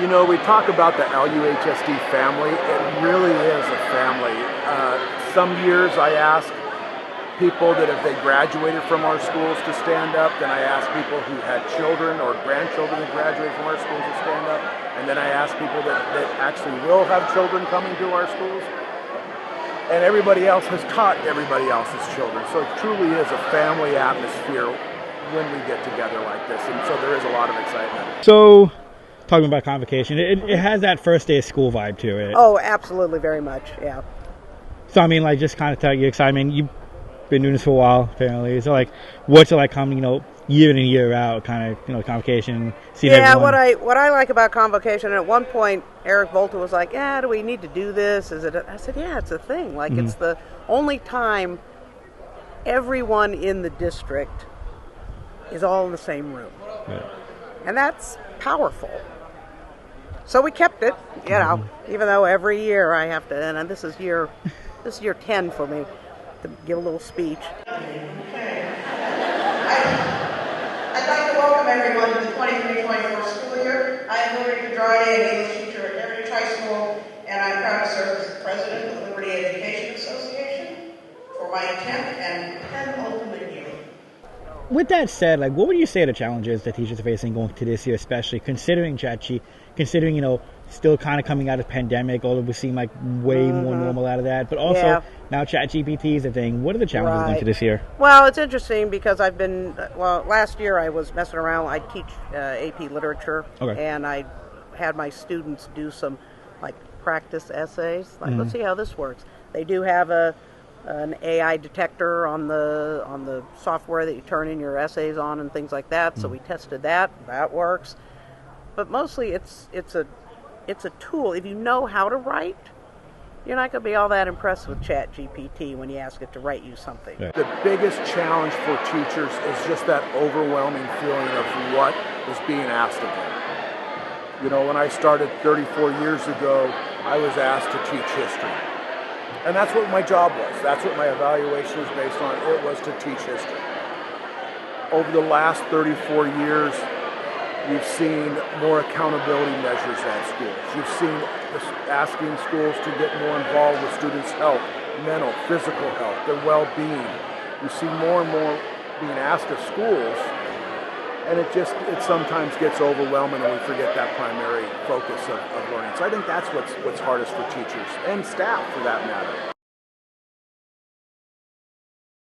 You know, we talk about the LUHSD family. It really is a family. Some years I ask people that if they graduated from our schools to stand up, then I ask people who had children or grandchildren that graduated from our schools to stand up, and then I ask people that actually will have children coming to our schools. And everybody else has taught everybody else's children. So it truly is a family atmosphere when we get together like this, and so there is a lot of excitement. So, talking about Convocation, it has that first day of school vibe to it. Oh, absolutely, very much, yeah. So, I mean, like, just kind of tell you excitement. You've been doing this for a while, apparently. So, like, what's it like coming, year in and year out, kind of, Convocation, seeing everyone? What I like about Convocation, at one point, Eric Volta was like, yeah, do we need to do this? I said, yeah, it's a thing. Like, it's the only time everyone in the district is all in the same room. Yeah. And that's powerful. So we kept it, even though every year I have to, and this is year 10 for me, to give a little speech. Okay. I'd like to welcome everyone to the 23-24 school year. I'm Liberty Pedrade, an English teacher at Heritage High School, and I'm proud to serve as the president of the Liberty Education Association for my 10th and penultimate year. With that said, like, what would you say are the challenges that teachers are facing going to this year, especially considering considering, still kind of coming out of pandemic, although we seem like way more normal out of that, but also now ChatGPT is a thing. What are the challenges going to this year? Well, it's interesting because last year I was messing around. I teach AP literature, and I had my students do some practice essays. Let's see how this works. They do have an AI detector on the software that you turn in your essays on and things like that. So we tested that. That works. But mostly it's a tool. If you know how to write, you're not going to be all that impressed with ChatGPT when you ask it to write you something. Yeah. The biggest challenge for teachers is just that overwhelming feeling of what is being asked of them. When I started 34 years ago, I was asked to teach history. And that's what my job was. That's what my evaluation was based on. It was to teach history. Over the last 34 years, you've seen more accountability measures at schools. You've seen asking schools to get more involved with students' health, mental, physical health, their well-being. You see more and more being asked of schools, and it sometimes gets overwhelming and we forget that primary focus of learning. So I think that's what's hardest for teachers and staff for that matter.